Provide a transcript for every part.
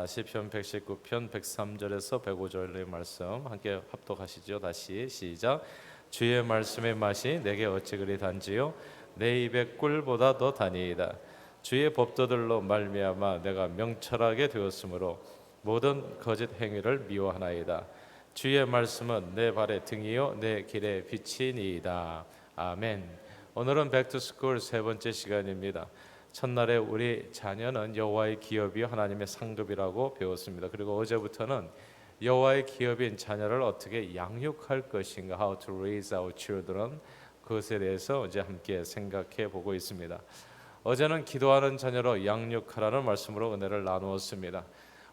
시편 119편 103절에서 105절의 말씀 함께 합독하시죠. 다시 시작. 주의 말씀의 맛이 내게 어찌 그리 단지요 내 입의 꿀보다 더 다니이다. 주의 법도들로 말미암아 내가 명철하게 되었으므로 모든 거짓 행위를 미워하나이다. 주의 말씀은 내 발의 등이요 내 길의 빛이니이다. 아멘. 오늘은 백투스쿨 세 번째 시간입니다. 첫날에 우리 자녀는 여호와의 기업이 하나님의 상급이라고 배웠습니다. 그리고 어제부터는 여호와의 기업인 자녀를 어떻게 양육할 것인가, How to raise our children, 그것에 대해서 이제 함께 생각해 보고 있습니다. 어제는 기도하는 자녀로 양육하라는 말씀으로 은혜를 나누었습니다.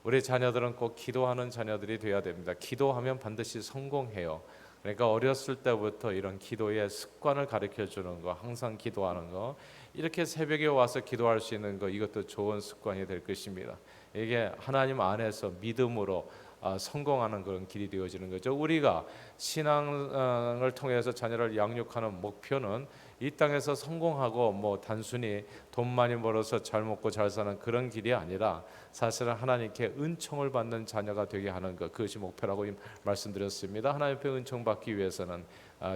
우리 자녀들은 꼭 기도하는 자녀들이 되어야 됩니다. 기도하면 반드시 성공해요. 그러니까 어렸을 때부터 이런 기도의 습관을 가르쳐 주는 거, 항상 기도하는 거, 이렇게 새벽에 와서 기도할 수 있는 거, 이것도 좋은 습관이 될 것입니다. 이게 하나님 안에서 믿음으로 성공하는 그런 길이 되어지는 거죠. 우리가 신앙을 통해서 자녀를 양육하는 목표는 이 땅에서 성공하고 뭐 단순히 돈 많이 벌어서 잘 먹고 잘 사는 그런 길이 아니라 사실은 하나님께 은총을 받는 자녀가 되게 하는 것, 그것이 목표라고 말씀드렸습니다. 하나님께 은총 받기 위해서는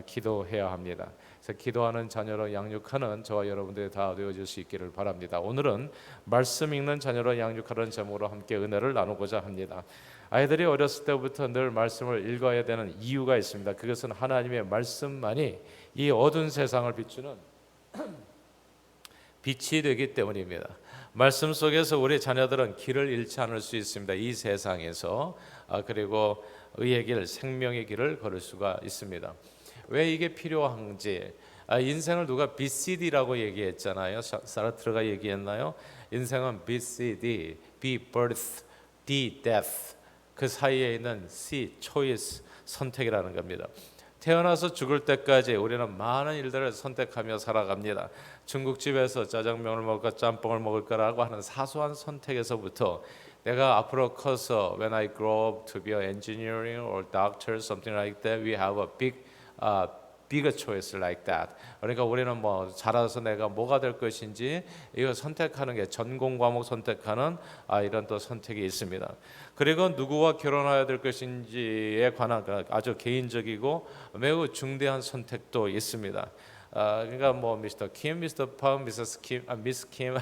기도해야 합니다. 그래서 기도하는 자녀로 양육하는 저와 여러분들이 다 되어질 수 있기를 바랍니다. 오늘은 말씀 읽는 자녀로 양육하는 제목으로 함께 은혜를 나누고자 합니다. 아이들이 어렸을 때부터 늘 말씀을 읽어야 되는 이유가 있습니다. 그것은 하나님의 말씀만이 이 어두운 세상을 비추는 빛이 되기 때문입니다. 말씀 속에서 우리 자녀들은 길을 잃지 않을 수 있습니다. 이 세상에서 그리고 의의 길, 생명의 길을 걸을 수가 있습니다. 왜 이게 필요한지, 인생을 누가 BCD라고 얘기했잖아요. 사르트르가 얘기했나요? 인생은 BCD, B birth, D death, 그 사이에 있는 C choice, 선택이라는 겁니다. 태어나서 죽을 때까지 우리는 많은 일들을 선택하며 살아갑니다. 중국집에서 짜장면을 먹을까 짬뽕을 먹을까라고 하는 사소한 선택에서부터 내가 앞으로 커서 when I grow up to be an engineer or doctor, something like that, we have a bigger choice like that. 그러니까 우리는 뭐 자라서 내가 뭐가 될 것인지 이거 선택하는 게 전공 과목 선택하는 이런 또 선택이 있습니다. 그리고 누구와 결혼해야 될 것인지에 관한 아주 개인적이고 매우 중대한 선택도 있습니다. 그러니까 뭐 미스터 킴, 미스터 팜, 미세스 킴, 미스 킴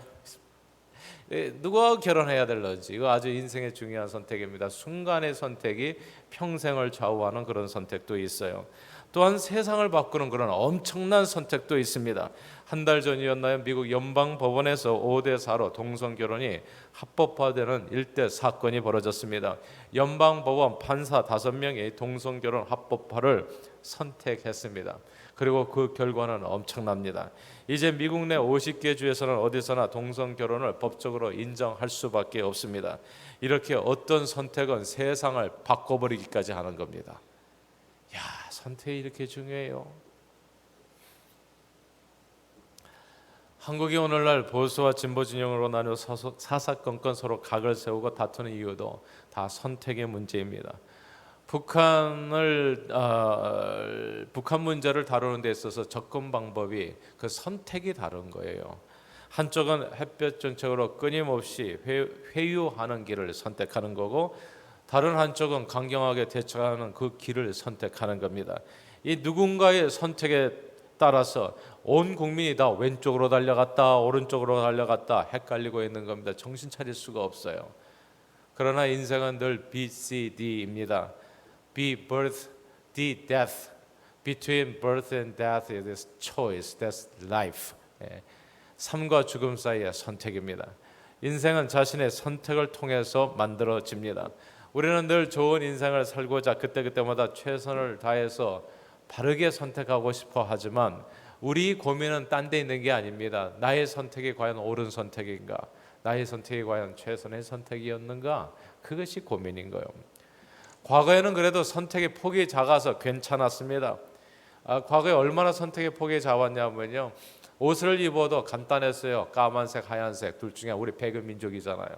누구와 결혼해야 될런지 이거 아주 인생의 중요한 선택입니다. 순간의 선택이 평생을 좌우하는 그런 선택도 있어요. 또한 세상을 바꾸는 그런 엄청난 선택도 있습니다. 한 달 전이었나요? 미국 연방법원에서 5대4로 동성결혼이 합법화되는 일대 사건이 벌어졌습니다. 연방법원 판사 5명이 동성결혼 합법화를 선택했습니다. 그리고 그 결과는 엄청납니다. 이제 미국 내 50개 주에서는 어디서나 동성결혼을 법적으로 인정할 수밖에 없습니다. 이렇게 어떤 선택은 세상을 바꿔버리기까지 하는 겁니다. 야, 선택이 이렇게 중요해요. 한국이 오늘날 보수와 진보 진영으로 나뉘어 사사건건 서로 각을 세우고 다투는 이유도 다 선택의 문제입니다. 북한 문제를 다루는 데 있어서 접근 방법이 그 선택이 다른 거예요. 한쪽은 햇볕 정책으로 끊임없이 회유하는 길을 선택하는 거고, 다른 한쪽은 강경하게 대처하는 그 길을 선택하는 겁니다. 이 누군가의 선택에 따라서 온 국민이 다 왼쪽으로 달려갔다 오른쪽으로 달려갔다 헷갈리고 있는 겁니다. 정신 차릴 수가 없어요. 그러나 인생은 늘 BCD입니다. B birth, D death. Between birth and death is choice. That's life. 삶과 죽음 사이의 선택입니다. 인생은 자신의 선택을 통해서 만들어집니다. 우리는 늘 좋은 인생을 살고자 그때그때마다 최선을 다해서 바르게 선택하고 싶어 하지만 우리 고민은 딴 데 있는 게 아닙니다. 나의 선택이 과연 옳은 선택인가? 나의 선택이 과연 최선의 선택이었는가? 그것이 고민인 거예요. 과거에는 그래도 선택의 폭이 작아서 괜찮았습니다. 과거에 얼마나 선택의 폭이 작았냐면요, 옷을 입어도 간단했어요. 까만색, 하얀색 둘 중에, 우리 배그 민족이잖아요.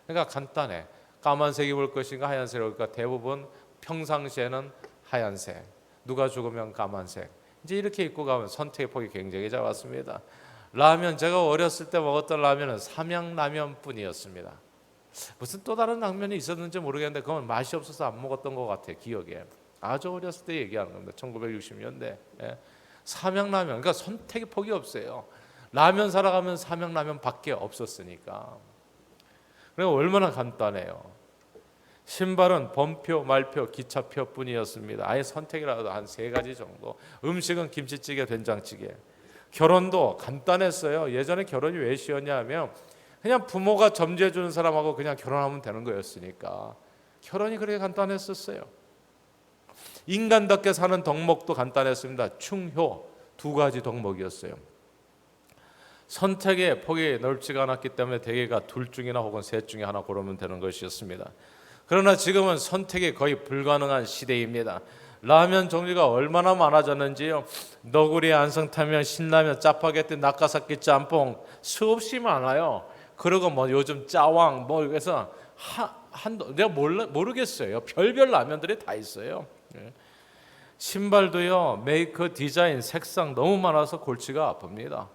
그러니까 간단해. 까만색 입을 것인가 하얀색 입을 것인가. 대부분 평상시에는 하얀색, 누가 죽으면 까만색. 이제 이렇게 입고 가면 선택의 폭이 굉장히 작았습니다. 라면, 제가 어렸을 때 먹었던 라면은 삼양라면뿐이었습니다. 무슨 또 다른 당면이 있었는지 모르겠는데 그건 맛이 없어서 안 먹었던 것 같아요. 기억에. 아주 어렸을 때 얘기하는 겁니다. 1960년대. 예. 삼양라면. 그러니까 선택의 폭이 없어요. 라면 사러 가면 삼양라면밖에 없었으니까. 그리고 얼마나 간단해요. 신발은 번표, 말표, 기차표뿐이었습니다. 아예 선택이라도 한 3가지 정도. 음식은 김치찌개, 된장찌개. 결혼도 간단했어요. 예전에 결혼이 왜 쉬웠냐면 그냥 부모가 점지해 주는 사람하고 그냥 결혼하면 되는 거였으니까 결혼이 그렇게 간단했었어요. 인간답게 사는 덕목도 간단했습니다. 충효 2가지 덕목이었어요. 선택의 폭이 넓지가 않았기 때문에 대개가 둘 중이나 혹은 셋 중에 하나 고르면 되는 것이었습니다. 그러나 지금은 선택이 거의 불가능한 시대입니다. 라면 종류가 얼마나 많아졌는지요. 너구리, 안성탕면, 신라면, 짜파게티, 낙가사키, 짬뽕 수없이 많아요. 그리고 뭐 요즘 짜왕 뭐 그래서 내가 모르겠어요. 별별 라면들이 다 있어요. 신발도요. 메이커, 디자인, 색상 너무 많아서 골치가 아픕니다.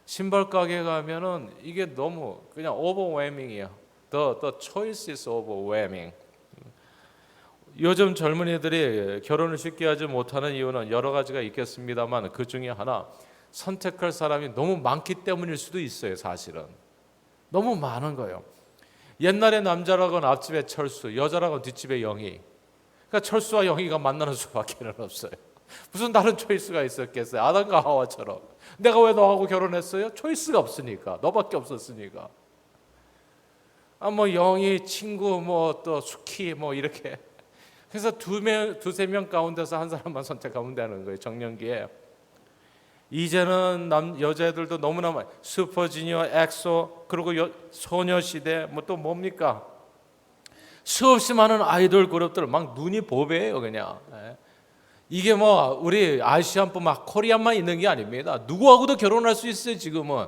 신발 가게 가면은 이게 너무 그냥 overwhelming이에요. The choice is overwhelming. 요즘 젊은이들이 결혼을 쉽게 하지 못하는 이유는 여러 가지가 있겠습니다만 그 중에 하나 선택할 사람이 너무 많기 때문일 수도 있어요. 사실은 너무 많은 거예요. 옛날에 남자라고는 앞집에 철수, 여자라고는 뒷집에 영희. 그러니까 철수와 영희가 만나는 수밖에 없어요. 무슨 다른 초이스가 있었겠어요? 아담과 하와처럼. 내가 왜 너하고 결혼했어요? 초이스가 없으니까. 너밖에 없었으니까. 뭐 영희, 친구, 뭐 또 수키, 뭐 이렇게. 그래서 두세 명 가운데서 한 사람만 선택하면 되는 거예요. 정년기에. 이제는 여자애들도 너무나 많아요. 슈퍼주니어, 엑소, 그리고 소녀시대, 뭐 또 뭡니까? 수없이 많은 아이돌 그룹들 막 눈이 보배예요, 그냥. 이게 뭐 우리 아시안뿐 막 코리안만 있는 게 아닙니다. 누구하고도 결혼할 수 있어요, 지금은.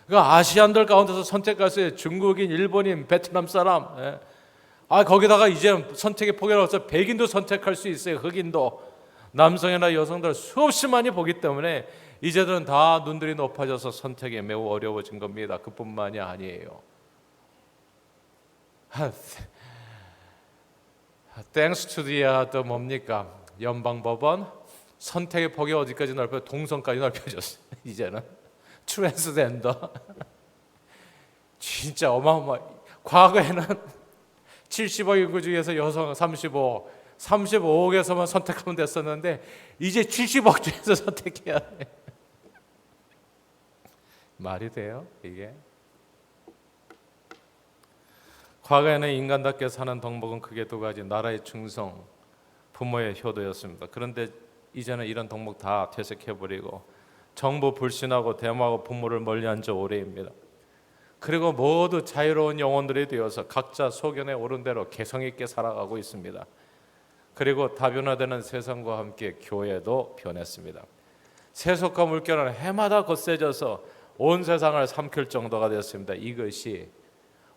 그러니까 아시안들 가운데서 선택할 수 있어요. 중국인, 일본인, 베트남 사람. 거기다가 이제 선택의 폭이 없어 백인도 선택할 수 있어요. 흑인도. 남성이나 여성들 수없이 많이 보기 때문에 이제들은 다 눈들이 높아져서 선택이 매우 어려워진 겁니다. 그뿐만이 아니에요. Thanks to the 뭡니까? 연방법원 선택의 폭이 어디까지 넓혀요? 동성까지 넓혀졌어요. 이제는 트랜스젠더 진짜 어마어마. 과거에는 70억 인구 중에서 여성 35억에서만 선택하면 됐었는데 이제 70억 중에서 선택해야 돼. 말이 돼요 이게? 과거에는 인간답게 사는 덕목은 크게 2가지. 나라의 충성, 부모의 효도였습니다. 그런데 이제는 이런 덕목 다 퇴색해버리고 정부 불신하고 대모하고 부모를 멀리한 지 오래입니다. 그리고 모두 자유로운 영혼들이 되어서 각자 소견에 오른 대로 개성 있게 살아가고 있습니다. 그리고 다변화되는 세상과 함께 교회도 변했습니다. 세속과 물결은 해마다 거세져서 온 세상을 삼킬 정도가 되었습니다. 이것이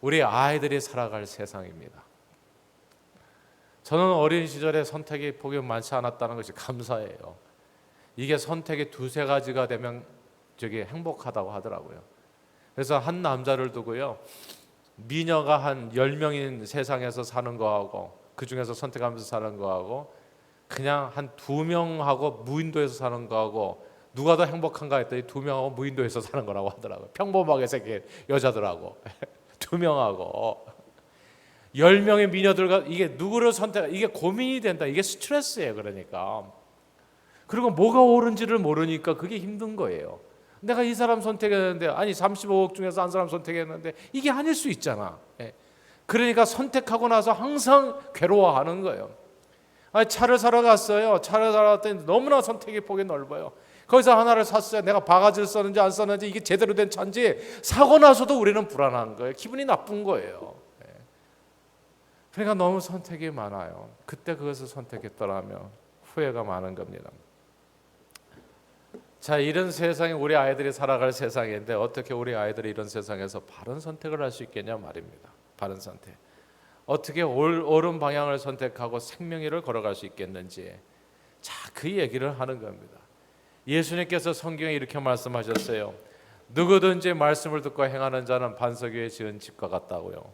우리 아이들이 살아갈 세상입니다. 저는 어린 시절에 선택의 폭이 많지 않았다는 것이 감사해요. 이게 선택이 2-3가지가 되면 저게 행복하다고 하더라고요. 그래서 한 남자를 두고요, 미녀가 한 10명인 세상에서 사는 거하고 그 중에서 선택하면서 사는 거하고 그냥 한 2명하고 무인도에서 사는 거하고 누가 더 행복한가 했더니 2명하고 무인도에서 사는 거라고 하더라고요. 평범하게 생긴 여자들하고 2명하고 10명의 미녀들과 이게 누구를 선택, 이게 고민이 된다. 이게 스트레스예요. 그러니까. 그리고 뭐가 옳은지를 모르니까 그게 힘든 거예요. 내가 이 사람 선택했는데, 아니 35억 중에서 한 사람 선택했는데 이게 아닐 수 있잖아. 그러니까 선택하고 나서 항상 괴로워하는 거예요. 차를 사러 갔어요. 차를 사러 갔더니 너무나 선택의 폭이 넓어요. 거기서 하나를 샀어요. 내가 바가지를 썼는지 안 썼는지 이게 제대로 된 차인지 사고 나서도 우리는 불안한 거예요. 기분이 나쁜 거예요. 그러니까 너무 선택이 많아요. 그때 그것을 선택했더라면 후회가 많은 겁니다. 자, 이런 세상에 우리 아이들이 살아갈 세상인데 어떻게 우리 아이들이 이런 세상에서 바른 선택을 할 수 있겠냐 말입니다. 바른 선택. 어떻게 옳은 방향을 선택하고 생명의를 걸어갈 수 있겠는지, 자, 그 얘기를 하는 겁니다. 예수님께서 성경에 이렇게 말씀하셨어요. 누구든지 말씀을 듣고 행하는 자는 반석 위에 지은 집과 같다고요.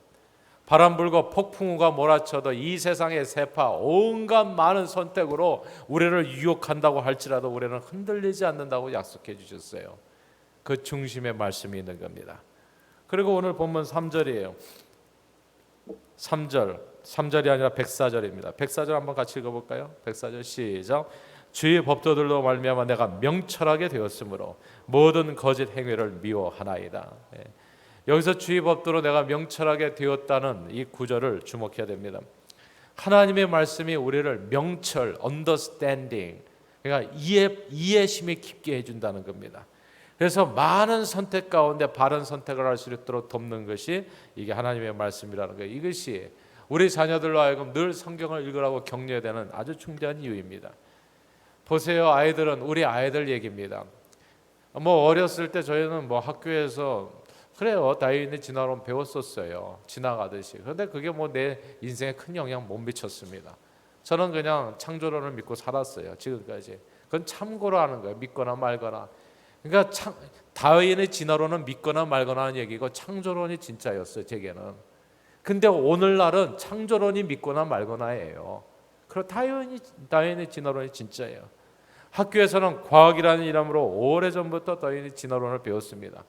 바람 불고 폭풍우가 몰아쳐도 이 세상의 세파 온갖 많은 선택으로 우리를 유혹한다고 할지라도 우리는 흔들리지 않는다고 약속해 주셨어요. 그 중심에 말씀이 있는 겁니다. 그리고 오늘 본문 3절이에요. 3절이 아니라 104절입니다. 104절 한번 같이 읽어볼까요? 104절 시작. 주의 법도들로 말미암아 내가 명철하게 되었으므로 모든 거짓 행위를 미워하나이다. 여기서 주의 법도로 내가 명철하게 되었다는 이 구절을 주목해야 됩니다. 하나님의 말씀이 우리를 명철, understanding, 그러니까 이해심이 깊게 해준다는 겁니다. 그래서 많은 선택 가운데 바른 선택을 할 수 있도록 돕는 것이 이게 하나님의 말씀이라는 거예요. 이것이 우리 자녀들로 하여금 늘 성경을 읽으라고 격려해야 되는 아주 중대한 이유입니다. 보세요, 아이들은 우리 아이들 얘기입니다. 뭐 어렸을 때 저희는 뭐 학교에서 그래요, 다윈의 진화론 배웠었어요, 지나가듯이. 그런데 그게 뭐 내 인생에 큰 영향 못 미쳤습니다. 저는 그냥 창조론을 믿고 살았어요, 지금까지. 그건 참고로 하는 거예요, 믿거나 말거나. 그러니까 다윈의 진화론은 믿거나 말거나 하는 얘기고 창조론이 진짜였어요, 제게는. 근데 오늘날은 창조론이 믿거나 말거나예요. 그리고 다윈의 진화론이 진짜예요. 학교에서는 과학이라는 이름으로 오래전부터 다윈의 진화론을 배웠습니다.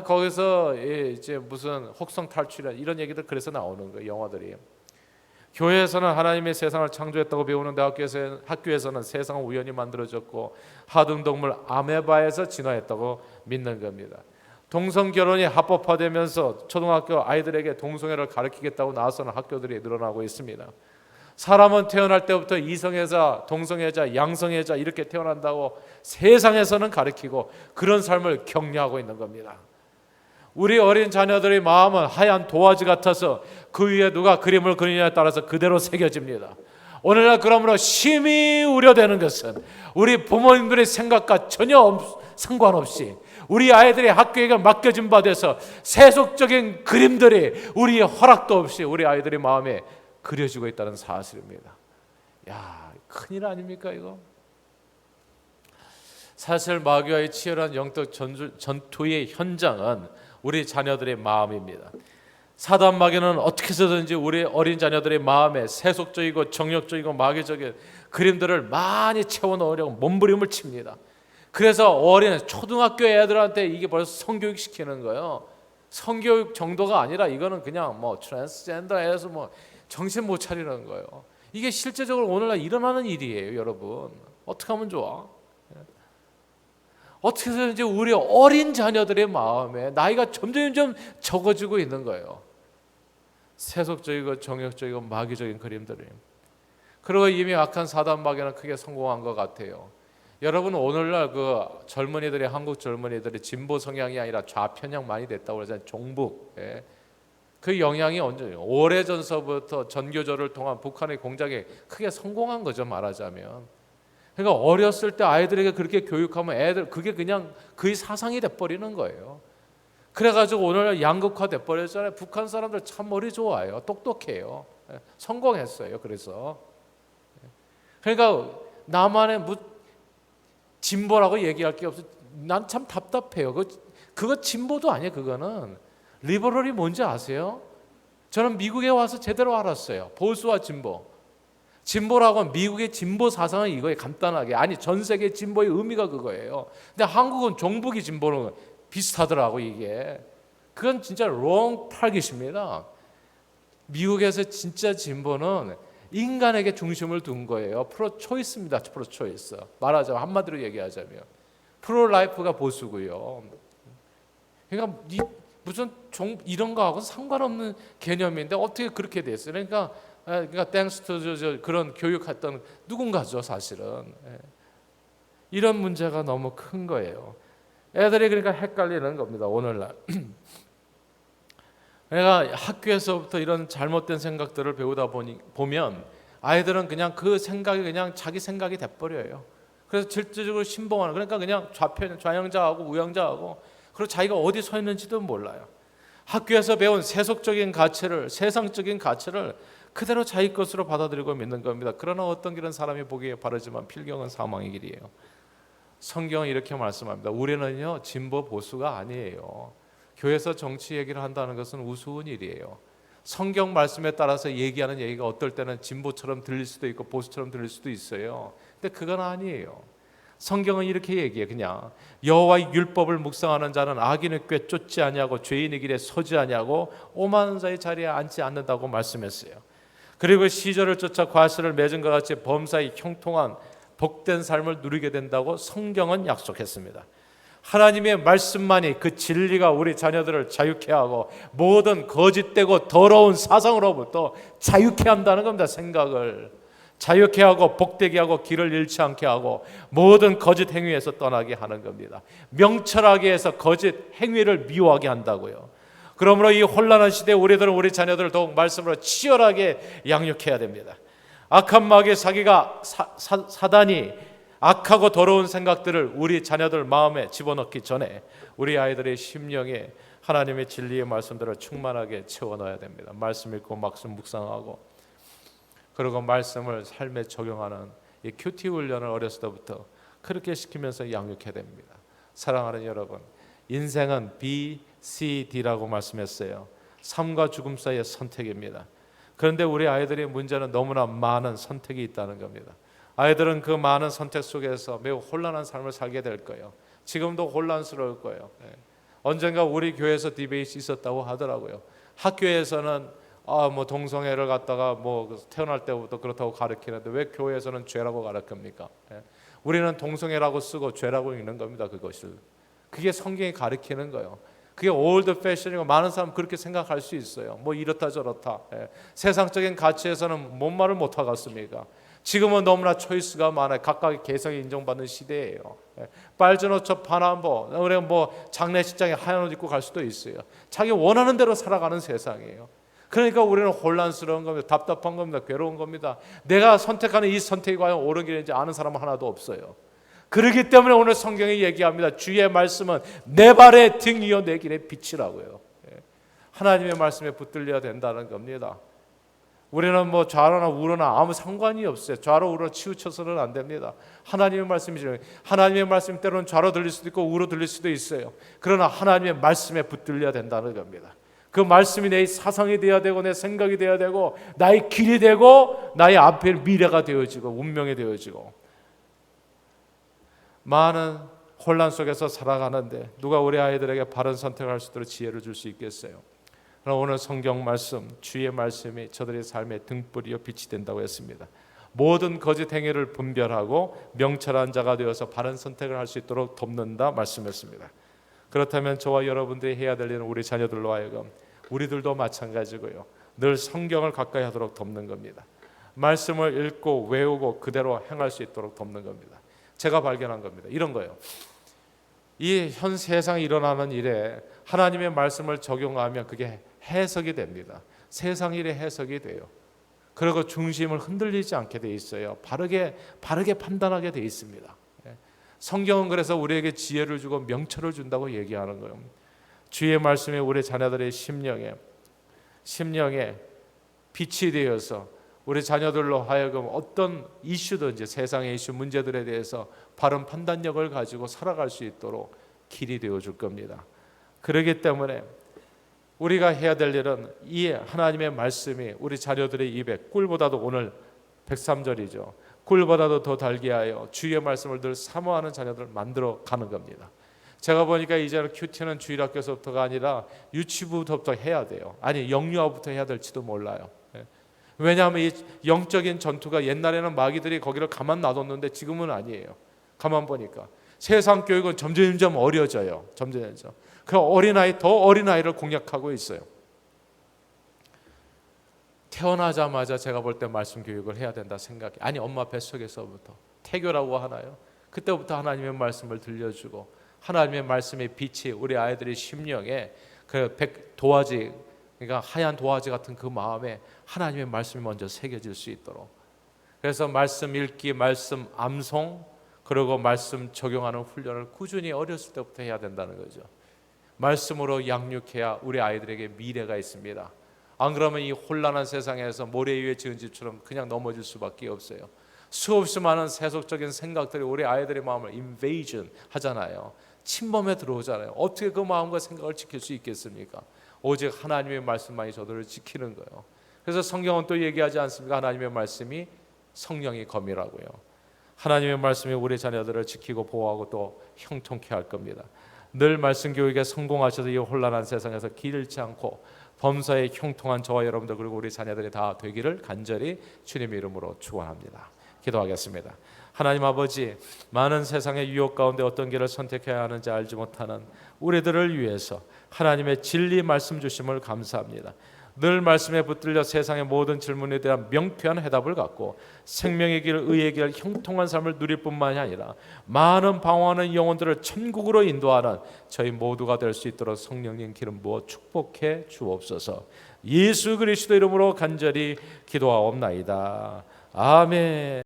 거기서 이제 무슨 혹성 탈출 이런 얘기들 그래서 나오는 거예요, 영화들이. 교회에서는 하나님의 세상을 창조했다고 배우는데 학교에서는 세상은 우연히 만들어졌고 하등동물 아메바에서 진화했다고 믿는 겁니다. 동성결혼이 합법화되면서 초등학교 아이들에게 동성애를 가르치겠다고 나서는 학교들이 늘어나고 있습니다. 사람은 태어날 때부터 이성애자, 동성애자, 양성애자 이렇게 태어난다고 세상에서는 가르치고 그런 삶을 격려하고 있는 겁니다. 우리 어린 자녀들의 마음은 하얀 도화지 같아서 그 위에 누가 그림을 그리냐에 따라서 그대로 새겨집니다. 오늘날 그러므로 심히 우려되는 것은 우리 부모님들의 생각과 전혀 상관없이 우리 아이들이 학교에 맡겨진 바 돼서 세속적인 그림들이 우리의 허락도 없이 우리 아이들의 마음에 그려지고 있다는 사실입니다. 야, 큰일 아닙니까 이거? 사실 마귀와의 치열한 영적 전투의 현장은 우리 자녀들의 마음입니다. 사단 마귀는 어떻게 해서든지 우리 어린 자녀들의 마음에 세속적이고 정욕적이고 마귀적인 그림들을 많이 채워넣으려고 몸부림을 칩니다. 그래서 어린 초등학교 애들한테 이게 벌써 성교육 시키는 거예요. 성교육 정도가 아니라 이거는 그냥 뭐 트랜스젠더에서 뭐 정신 못 차리는 거예요. 이게 실제적으로 오늘날 일어나는 일이에요, 여러분. 어떻게 하면 좋아? 어떻게 해서든지 우리 어린 자녀들의 마음에 나이가 점점 적어지고 있는 거예요. 세속적이고 정욕적이고 마귀적인 그림들이. 그리고 이미 악한 사단 마귀는 크게 성공한 것 같아요. 여러분, 오늘날 그 젊은이들이, 한국 젊은이들이 진보 성향이 아니라 좌편향 많이 됐다고 그러잖아요. 종북. 그 영향이 언제 오래전서부터 전교조를 통한 북한의 공작에 크게 성공한 거죠, 말하자면. 그러니까 어렸을 때 아이들에게 그렇게 교육하면 애들 그게 그냥 그의 사상이 돼버리는 거예요. 그래가지고 오늘 양극화 돼버렸잖아요. 북한 사람들 참 머리 좋아요, 똑똑해요, 성공했어요. 그래서 그러니까 나만의 진보라고 얘기할 게 없어. 난 참 답답해요. 그거 진보도 아니에요. 그거는 리버럴이 뭔지 아세요? 저는 미국에 와서 제대로 알았어요. 보수와 진보. 진보라고 하면 미국의 진보 사상은 이거예요. 간단하게. 아니, 전 세계 진보의 의미가 그거예요. 근데 한국은 종북이 진보는 비슷하더라고 이게. 그건 진짜 wrong target입니다. 미국에서 진짜 진보는 인간에게 중심을 둔 거예요. 프로 초이스입니다. 프로 초이스. 말하자면 한마디로 얘기하자면 프로 라이프가 보수고요. 그러니까 무슨 이런 거하고 상관없는 개념인데 어떻게 그렇게 됐어요? 그러니까 땡스 투 그런 교육했던 누군가죠, 사실은. 이런 문제가 너무 큰 거예요. 애들이 그러니까 헷갈리는 겁니다, 오늘날. 그러니까 학교에서부터 이런 잘못된 생각들을 배우다 보면 아이들은 그냥 그 생각이 그냥 자기 생각이 돼버려요. 그래서 질적으로 신봉하는, 그러니까 그냥 좌형자하고 우형자하고, 그리고 자기가 어디 서 있는지도 몰라요. 학교에서 배운 세속적인 가치를, 세상적인 가치를 그대로 자기 것으로 받아들이고 믿는 겁니다. 그러나 어떤 길은 사람이 보기에 바르지만 필경은 사망의 길이에요. 성경은 이렇게 말씀합니다. 우리는요, 진보 보수가 아니에요. 교회에서 정치 얘기를 한다는 것은 우스운 일이에요. 성경 말씀에 따라서 얘기하는 얘기가 어떨 때는 진보처럼 들릴 수도 있고 보수처럼 들릴 수도 있어요. 근데 그건 아니에요. 성경은 이렇게 얘기해. 그냥 여호와의 율법을 묵상하는 자는 악인의 꾀 쫓지 아니하고 죄인의 길에 서지 아니하고 오만한 자의 자리에 앉지 않는다고 말씀했어요. 그리고 시절을 쫓아 과실을 맺은 것 같이 범사의 형통한 복된 삶을 누리게 된다고 성경은 약속했습니다. 하나님의 말씀만이 그 진리가 우리 자녀들을 자유케 하고 모든 거짓되고 더러운 사상으로부터 자유케 한다는 겁니다. 생각을 자유케 하고 복되게 하고 길을 잃지 않게 하고 모든 거짓 행위에서 떠나게 하는 겁니다. 명철하게 해서 거짓 행위를 미워하게 한다고요. 그러므로 이 혼란한 시대에 우리들은 우리 자녀들을 더욱 말씀으로 치열하게 양육해야 됩니다. 악한 마귀의 사단이 악하고 더러운 생각들을 우리 자녀들 마음에 집어넣기 전에 우리 아이들의 심령에 하나님의 진리의 말씀들을 충만하게 채워넣어야 됩니다. 말씀 읽고 말씀 묵상하고 그리고 말씀을 삶에 적용하는 이 큐티 훈련을 어렸을 때부터 그렇게 시키면서 양육해야 됩니다. 사랑하는 여러분, 인생은 B, C, D라고 말씀했어요. 삶과 죽음 사이의 선택입니다. 그런데 우리 아이들의 문제는 너무나 많은 선택이 있다는 겁니다. 아이들은 그 많은 선택 속에서 매우 혼란한 삶을 살게 될 거예요. 지금도 혼란스러울 거예요. 언젠가 우리 교회에서 디베이트 있었다고 하더라고요. 학교에서는 동성애를 갖다가 태어날 때부터 그렇다고 가르치는데 왜 교회에서는 죄라고 가르칩니까? 우리는 동성애라고 쓰고 죄라고 읽는 겁니다. 그게 성경이 가르치는 거예요. 그게 올드 패션이고 많은 사람 그렇게 생각할 수 있어요. 이렇다 저렇다. 세상적인 가치에서는 뭔 말을 못 하겠습니까? 지금은 너무나 초이스가 많아요. 각각의 개성이 인정받는 시대예요. 빨간 옷 저 파남보, 우리가 장례식장에 하얀 옷 입고 갈 수도 있어요. 자기 원하는 대로 살아가는 세상이에요. 그러니까 우리는 혼란스러운 겁니다. 답답한 겁니다. 괴로운 겁니다. 내가 선택하는 이 선택이 과연 옳은 길인지 아는 사람은 하나도 없어요. 그렇기 때문에 오늘 성경이 얘기합니다. 주의 말씀은 내 발의 등이요 내 길의 빛이라고요. 하나님의 말씀에 붙들려야 된다는 겁니다. 우리는 좌로나 우로나 아무 상관이 없어요. 좌로 우로 치우쳐서는 안 됩니다. 하나님의 말씀이죠. 하나님의 말씀 때로는 좌로 들릴 수도 있고 우로 들릴 수도 있어요. 그러나 하나님의 말씀에 붙들려야 된다는 겁니다. 그 말씀이 내 사상이 되어야 되고 내 생각이 되어야 되고 나의 길이 되고 나의 앞에 미래가 되어지고 운명이 되어지고 많은 혼란 속에서 살아가는데 누가 우리 아이들에게 바른 선택을 할 수 있도록 지혜를 줄 수 있겠어요? 그럼 오늘 성경 말씀, 주의 말씀이 저들의 삶의 등불이요 빛이 된다고 했습니다. 모든 거짓 행위를 분별하고 명철한 자가 되어서 바른 선택을 할 수 있도록 돕는다 말씀했습니다. 그렇다면 저와 여러분들이 해야 될 일은 우리 자녀들로 하여금 우리들도 마찬가지고요. 늘 성경을 가까이 하도록 돕는 겁니다. 말씀을 읽고 외우고 그대로 행할 수 있도록 돕는 겁니다. 제가 발견한 겁니다. 이런 거예요. 이 현 세상에 일어나는 일에 하나님의 말씀을 적용하면 그게 해석이 됩니다. 세상 일의 해석이 돼요. 그리고 중심을 흔들리지 않게 돼 있어요. 바르게 판단하게 돼 있습니다. 성경은 그래서 우리에게 지혜를 주고 명철을 준다고 얘기하는 거예요. 주의 말씀이 우리 자녀들의 심령에 빛이 되어서 우리 자녀들로 하여금 어떤 이슈든지 세상의 이슈 문제들에 대해서 바른 판단력을 가지고 살아갈 수 있도록 길이 되어줄 겁니다. 그렇기 때문에 우리가 해야 될 일은 이 하나님의 말씀이 우리 자녀들의 입에 꿀보다도 오늘 103절이죠. 꿀보다도 더 달게 하여 주의 말씀을 늘 사모하는 자녀들을 만들어 가는 겁니다. 제가 보니까 이제는 큐티는 주일학교에서부터가 아니라 유치부부터 해야 돼요. 아니 영유아부터 해야 될지도 몰라요. 왜냐하면 이 영적인 전투가 옛날에는 마귀들이 거기를 가만 놔뒀는데 지금은 아니에요. 가만 보니까 세상 교육은 점점 어려져요. 점점. 그 더 어린아이를 공략하고 있어요. 태어나자마자 제가 볼 때 말씀 교육을 해야 된다 생각해. 아니 엄마 뱃속에서부터 태교라고 하나요? 그때부터 하나님의 말씀을 들려주고 하나님의 말씀의 빛이 우리 아이들의 심령에 그 도화지, 그러니까 하얀 도화지 같은 그 마음에 하나님의 말씀이 먼저 새겨질 수 있도록. 그래서 말씀 읽기, 말씀 암송, 그리고 말씀 적용하는 훈련을 꾸준히 어렸을 때부터 해야 된다는 거죠. 말씀으로 양육해야 우리 아이들에게 미래가 있습니다. 안 그러면 이 혼란한 세상에서 모래 위에 지은 집처럼 그냥 넘어질 수밖에 없어요. 수없이 많은 세속적인 생각들이 우리 아이들의 마음을 인베이전 하잖아요. 침범해 들어오잖아요. 어떻게 그 마음과 생각을 지킬 수 있겠습니까? 오직 하나님의 말씀만이 저들을 지키는 거예요. 그래서 성경은 또 얘기하지 않습니까? 하나님의 말씀이 성령의 검이라고요. 하나님의 말씀이 우리 자녀들을 지키고 보호하고 또 형통케 할 겁니다. 늘 말씀 교육에 성공하셔서 이 혼란한 세상에서 길잃지 않고 범사에 형통한 저와 여러분들 그리고 우리 자녀들이 다 되기를 간절히 주님의 이름으로 축원합니다. 기도하겠습니다. 하나님 아버지, 많은 세상의 유혹 가운데 어떤 길을 선택해야 하는지 알지 못하는 우리들을 위해서 하나님의 진리 말씀 주심을 감사합니다. 늘 말씀에 붙들려 세상의 모든 질문에 대한 명쾌한 해답을 갖고 생명의 길, 의의 길, 형통한 삶을 누릴 뿐만이 아니라 많은 방황하는 영혼들을 천국으로 인도하는 저희 모두가 될 수 있도록 성령님 기름 부어 축복해 주옵소서. 예수 그리스도 이름으로 간절히 기도하옵나이다. 아멘.